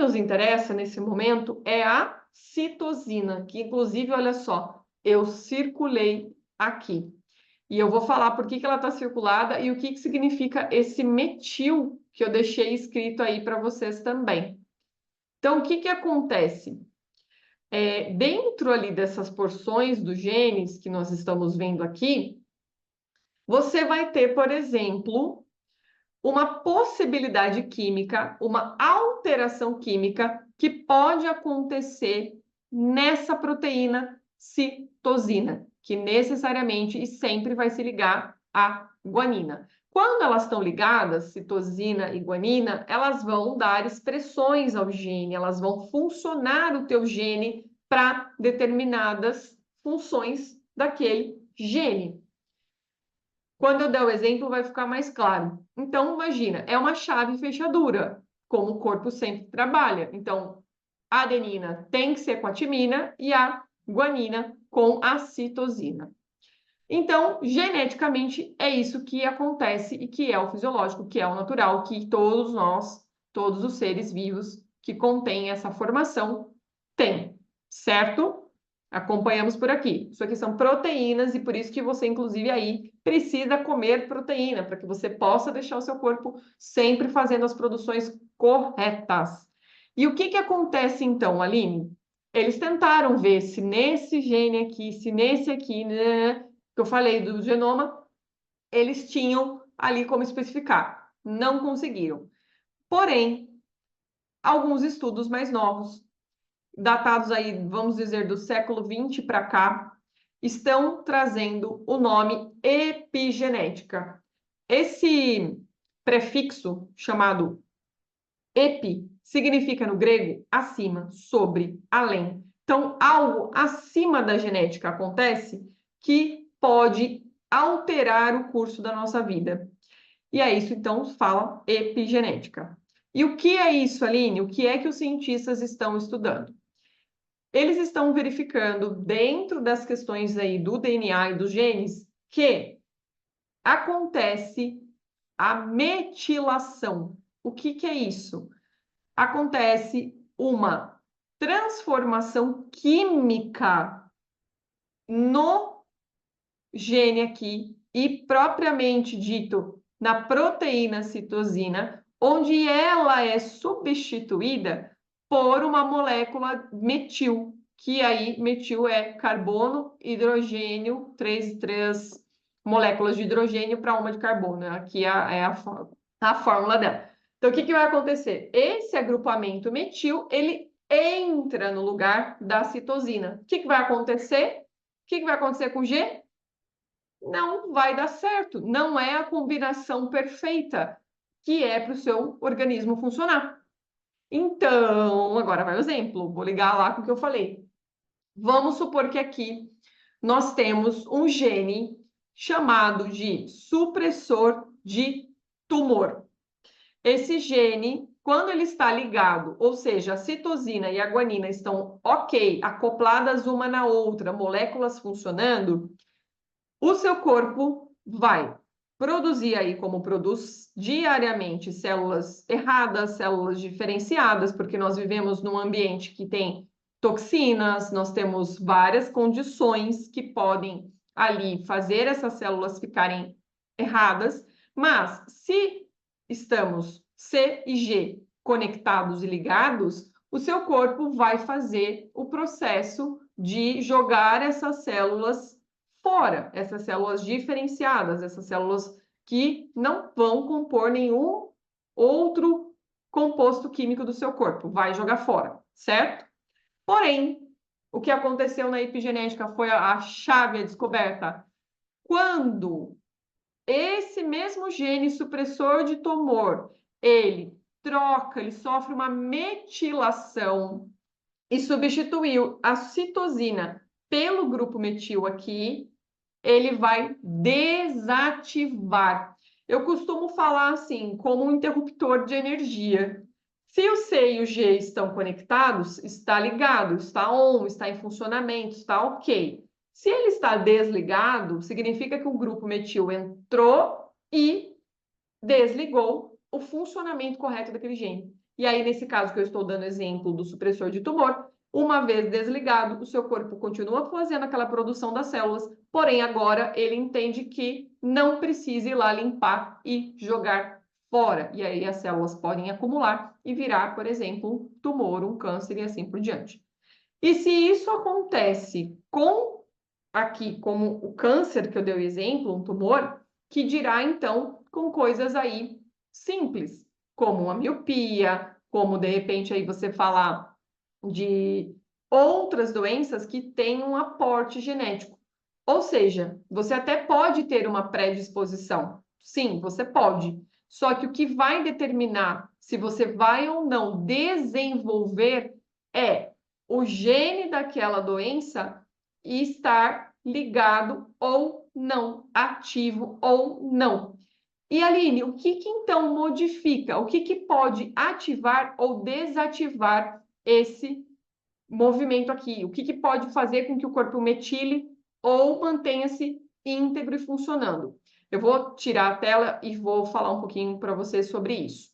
nos interessa nesse momento é a citosina, que inclusive, olha só, eu circulei aqui. E eu vou falar por que ela está circulada e o que significa esse metil que eu deixei escrito aí para vocês também. Então, o que acontece? Dentro ali dessas porções dos genes que nós estamos vendo aqui, você vai ter, por exemplo, uma possibilidade química, uma alteração química que pode acontecer nessa proteína citosina, que necessariamente e sempre vai se ligar à guanina. Quando elas estão ligadas, citosina e guanina, elas vão dar expressões ao gene, elas vão funcionar o teu gene para determinadas funções daquele gene. Quando eu der o exemplo, vai ficar mais claro. Então, imagina, é uma chave fechadura, como o corpo sempre trabalha. Então, a adenina tem que ser com a timina e a guanina com a citosina. Então, geneticamente, é isso que acontece e que é o fisiológico, que é o natural, que todos nós, todos os seres vivos que contêm essa formação, têm, certo? Acompanhamos por aqui. Isso aqui são proteínas e por isso que você, inclusive, aí precisa comer proteína, para que você possa deixar o seu corpo sempre fazendo as produções corretas. E o que acontece então, Aline? Eles tentaram ver se nesse gene aqui, se nesse aqui, né, que eu falei do genoma, eles tinham ali como especificar. Não conseguiram. Porém, alguns estudos mais novos, datados aí, vamos dizer, do século XX para cá, estão trazendo o nome epigenética. Esse prefixo chamado epi significa no grego acima, sobre, além. Então, algo acima da genética acontece que pode alterar o curso da nossa vida. E é isso, então, fala epigenética. E o que é isso, Aline? O que é que os cientistas estão estudando? Eles estão verificando, dentro das questões aí do DNA e dos genes, que acontece a metilação. O que é isso? Acontece uma transformação química no gene aqui e propriamente dito na proteína citosina, onde ela é substituída por uma molécula metil, que aí metil é carbono, hidrogênio, três moléculas de hidrogênio para uma de carbono. Aqui é a fórmula dela. Então, o que vai acontecer? Esse agrupamento metil, ele entra no lugar da citosina. O que vai acontecer? O que vai acontecer com o G? Não vai dar certo. Não é a combinação perfeita que é para o seu organismo funcionar. Então, agora vai o exemplo. Vou ligar lá com o que eu falei. Vamos supor que aqui nós temos um gene chamado de supressor de tumor. Esse gene, quando ele está ligado, ou seja, a citosina e a guanina estão ok, acopladas uma na outra, moléculas funcionando, o seu corpo vai produzir aí, como produz diariamente, células erradas, células diferenciadas, porque nós vivemos num ambiente que tem toxinas, nós temos várias condições que podem ali fazer essas células ficarem erradas, mas se estamos C e G conectados e ligados, o seu corpo vai fazer o processo de jogar essas células fora, essas células diferenciadas, essas células que não vão compor nenhum outro composto químico do seu corpo, vai jogar fora, certo? Porém, o que aconteceu na epigenética foi a chave, a descoberta. Quando esse mesmo gene supressor de tumor, ele troca, ele sofre uma metilação e substituiu a citosina pelo grupo metil aqui, ele vai desativar. Eu costumo falar assim, como um interruptor de energia. Se o C e o G estão conectados, está ligado, está on, está em funcionamento, está ok. Se ele está desligado, significa que o grupo metil entrou e desligou o funcionamento correto daquele gene. E aí, nesse caso que eu estou dando exemplo do supressor de tumor, uma vez desligado, o seu corpo continua fazendo aquela produção das células, porém agora ele entende que não precisa ir lá limpar e jogar fora. E aí as células podem acumular e virar, por exemplo, um tumor, um câncer e assim por diante. E se isso acontece com aqui, como o câncer que eu dei o exemplo, um tumor, que dirá então com coisas aí simples, como uma miopia, como de repente aí você falar de outras doenças que têm um aporte genético. Ou seja, você até pode ter uma predisposição. Sim, você pode. Só que o que vai determinar se você vai ou não desenvolver é o gene daquela doença estar ligado ou não, ativo ou não. E Aline, o que então modifica? O que pode ativar ou desativar esse movimento aqui? O que pode fazer com que o corpo metile ou mantenha-se íntegro e funcionando? Eu vou tirar a tela e vou falar um pouquinho para vocês sobre isso.